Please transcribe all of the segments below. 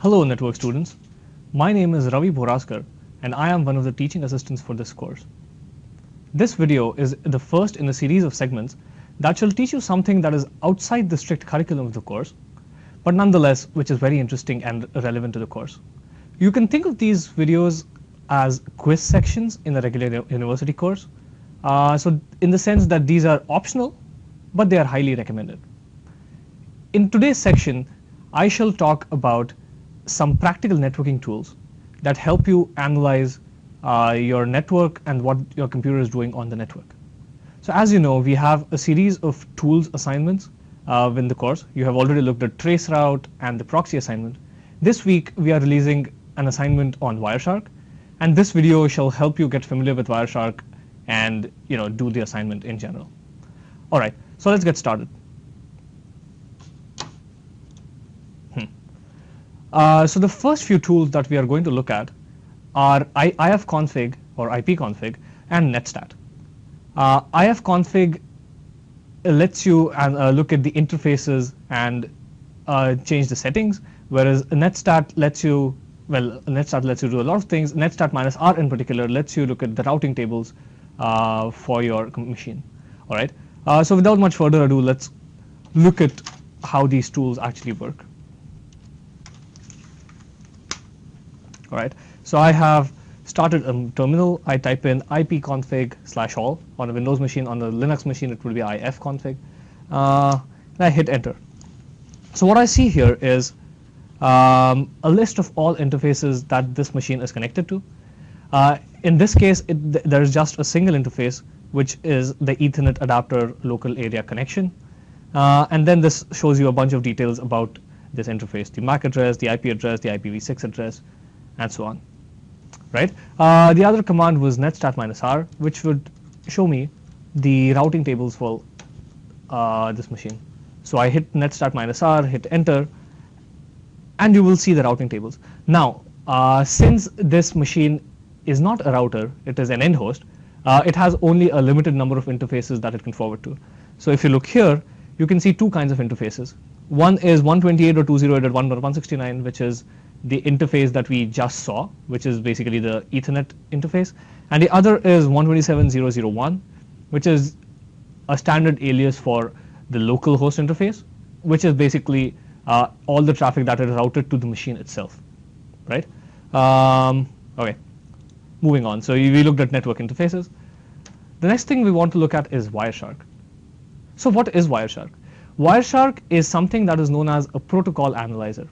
Hello network students, my name is Ravi Boraskar and I am one of the teaching assistants for this course. This video is the first in a series of segments that shall teach you something that is outside the strict curriculum of the course, but nonetheless which is very interesting and relevant to the course. You can think of these videos as quiz sections in a regular university course, so in the sense that these are optional, but they are highly recommended. In today's section, I shall talk about some practical networking tools that help you analyze your network and what your computer is doing on the network. So as you know, we have a series of tools assignments in the course. You have already looked at traceroute and the proxy assignment. This week we are releasing an assignment on Wireshark, and this video shall help you get familiar with Wireshark and do the assignment in general. All right, so let's get started. So the first few tools that we are going to look at are ifconfig or ipconfig and netstat. Ifconfig lets you look at the interfaces and change the settings, whereas netstat lets you do a lot of things. Netstat -r in particular lets you look at the routing tables for your machine. All right. So without much further ado, let's look at how these tools actually work. All right, so I have started a terminal. I type in ipconfig/all on a Windows machine. On a Linux machine, it will be ifconfig. And I hit enter. So what I see here is a list of all interfaces that this machine is connected to. In this case, there is just a single interface, which is the Ethernet adapter local area connection. And then this shows you a bunch of details about this interface: the MAC address, the IP address, the IPv6 address, and so on, right? The other command was netstat -r, which would show me the routing tables for this machine. So I hit netstat -r, hit enter, and you will see the routing tables. Now, since this machine is not a router, it is an end host, it has only a limited number of interfaces that it can forward to. So if you look here, you can see two kinds of interfaces. One is 128.208.1.169, which is the interface that we just saw, which is basically the Ethernet interface, and the other is 127.0.0.1, which is a standard alias for the local host interface, which is basically all the traffic that is routed to the machine itself, right? Okay, moving on. So we looked at network interfaces. The next thing we want to look at is Wireshark. So what is Wireshark? Wireshark is something that is known as a protocol analyzer.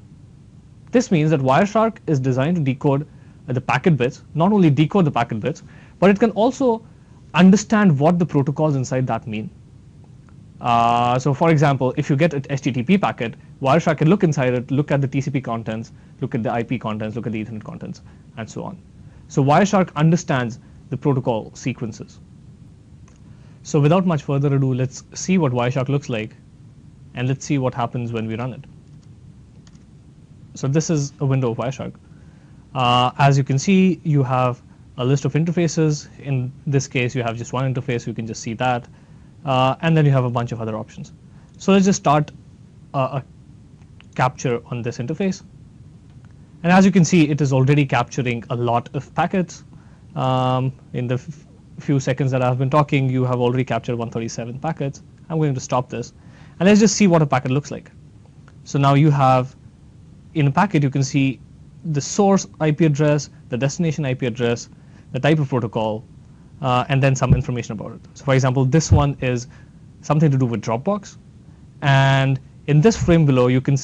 This means that Wireshark is designed to decode the packet bits, not only decode the packet bits, but it can also understand what the protocols inside that mean. So for example, if you get an HTTP packet, Wireshark can look inside it, look at the TCP contents, look at the IP contents, look at the Ethernet contents, and so on. So Wireshark understands the protocol sequences. So without much further ado, let's see what Wireshark looks like, and let's see what happens when we run it. So this is a window of Wireshark. As you can see, you have a list of interfaces. In this case, you have just one interface. You can just see that. And then you have a bunch of other options. So let's just start a capture on this interface. And as you can see, it is already capturing a lot of packets. In the few seconds that I've been talking, you have already captured 137 packets. I'm going to stop this. And let's just see what a packet looks like. So now you have, in a packet, you can see the source IP address, the destination IP address, the type of protocol, and then some information about it. So for example, this one is something to do with Dropbox. And in this frame below, you can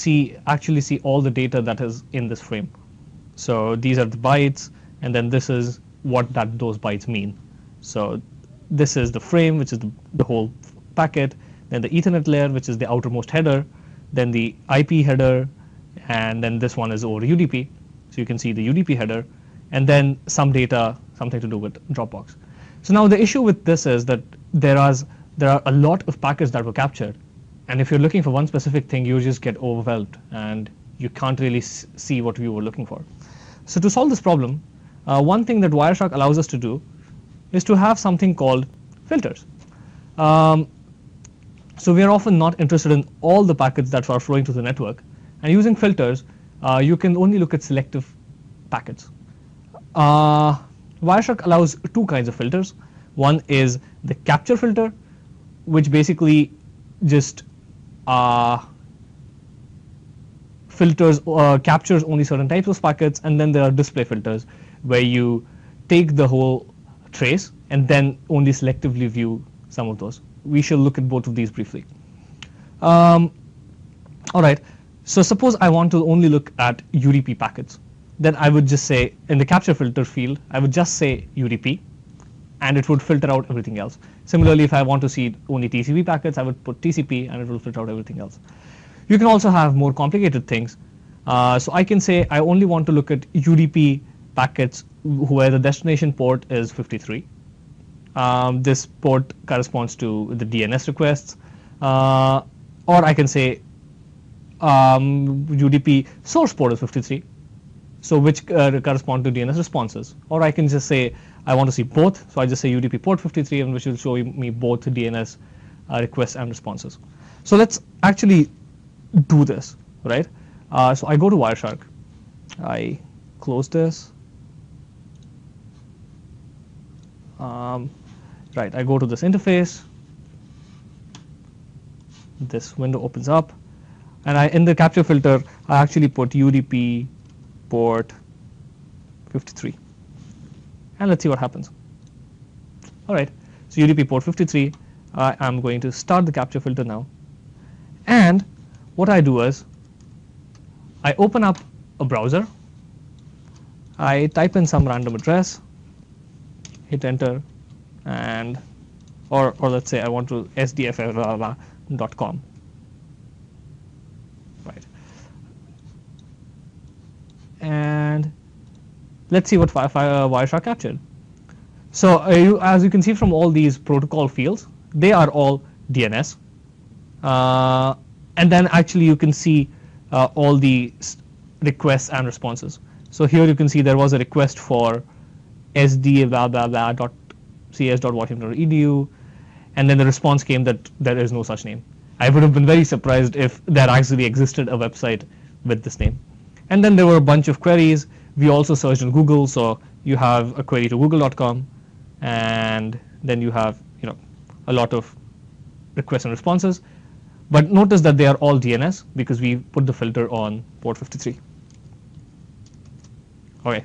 actually see all the data that is in this frame. So these are the bytes, and then this is what those bytes mean. So this is the frame, which is the whole packet, then the Ethernet layer, which is the outermost header, then the IP header, and then this one is over UDP. So you can see the UDP header, and then some data, something to do with Dropbox. So now the issue with this is that there are a lot of packets that were captured, and if you're looking for one specific thing, you just get overwhelmed, and you can't really see what you were looking for. So to solve this problem, one thing that Wireshark allows us to do is to have something called filters. So we are often not interested in all the packets that are flowing to the network, and using filters, you can only look at selective packets. Wireshark allows two kinds of filters. One is the capture filter, which basically just captures only certain types of packets, and then there are display filters where you take the whole trace and then only selectively view some of those. We shall look at both of these briefly. All right, so suppose I want to only look at UDP packets. Then I would just say, in the capture filter field, I would just say UDP, and it would filter out everything else. Similarly, if I want to see only TCP packets, I would put TCP, and it will filter out everything else. You can also have more complicated things. So I can say I only want to look at UDP packets where the destination port is 53. This port corresponds to the DNS requests. Or I can say UDP source port is 53, so which correspond to DNS responses. Or I can just say I want to see both, so I just say UDP port 53, and which will show me both DNS requests and responses. So let's actually do this, right? So I go to Wireshark, I close this, right, I go to this interface, this window opens up, and in the capture filter I actually put UDP port 53, and let's see what happens. All right, so UDP port 53, I'm going to start the capture filter now, and what I do is I open up a browser, I type in some random address, hit enter, and or let's say I want to sdf.com, right, and let's see what Wireshark captured. So as you can see from all these protocol fields, they are all DNS, and then actually you can see all the requests and responses. So here you can see there was a request for sd blah blah blah .cs.washington.edu, and then the response came that there is no such name. I would have been very surprised if there actually existed a website with this name. And then there were a bunch of queries. We also searched on Google, so you have a query to google.com, and then you have a lot of requests and responses. But notice that they are all DNS because we put the filter on port 53. Okay.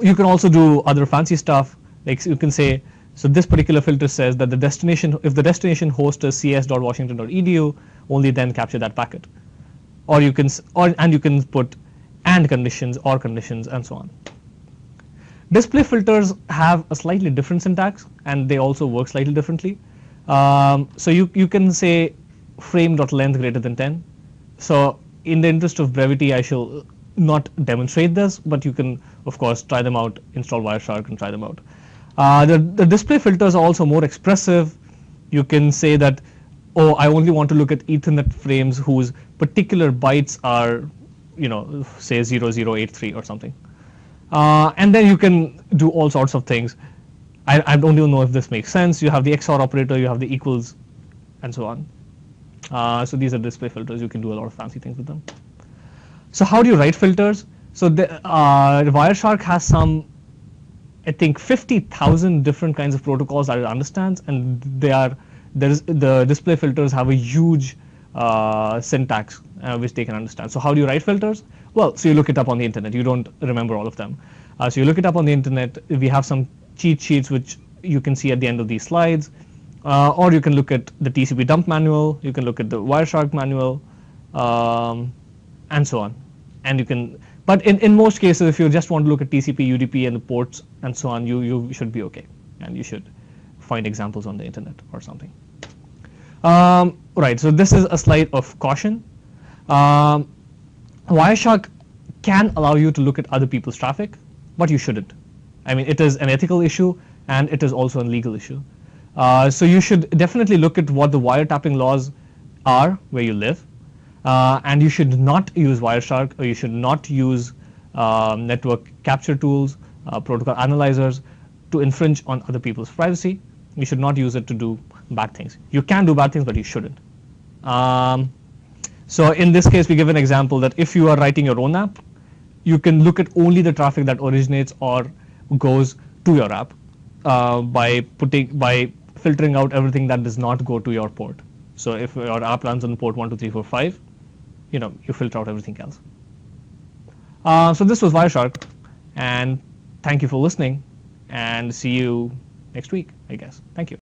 You can also do other fancy stuff, like you can say, so this particular filter says that if the destination host is cs.washington.edu, only then capture that packet. Or you can put and conditions or conditions and so on. Display filters have a slightly different syntax, and they also work slightly differently. So you can say frame.length greater than 10. So in the interest of brevity, I shall not demonstrate this, but you can of course try them out, install Wireshark and try them out. The display filters are also more expressive. You can say that, oh, I only want to look at Ethernet frames whose particular bytes are, say 0083 or something. And then you can do all sorts of things. I don't even know if this makes sense. You have the XOR operator, you have the equals, and so on. So these are display filters. You can do a lot of fancy things with them. So how do you write filters? So Wireshark has some, I think, 50,000 different kinds of protocols that it understands, and the display filters have a huge syntax which they can understand. So how do you write filters? Well, so you look it up on the internet. You don't remember all of them. So you look it up on the internet. We have some cheat sheets which you can see at the end of these slides, or you can look at the TCP dump manual. You can look at the Wireshark manual, and so on. And you can, but in most cases, if you just want to look at TCP, UDP, and the ports and so on, you should be okay, and you should find examples on the internet or something. Right. So this is a slide of caution. Wireshark can allow you to look at other people's traffic, but you shouldn't. I mean, it is an ethical issue, and it is also a legal issue. So you should definitely look at what the wiretapping laws are where you live, and you should not use Wireshark, or you should not use network capture tools, protocol analyzers to infringe on other people's privacy. You should not use it to do bad things. You can do bad things, but you shouldn't. So in this case, we give an example that if you are writing your own app, you can look at only the traffic that originates or goes to your app by filtering out everything that does not go to your port. So if your app runs on port 12345, you filter out everything else. So this was Wireshark, and thank you for listening, and see you next week, I guess. Thank you.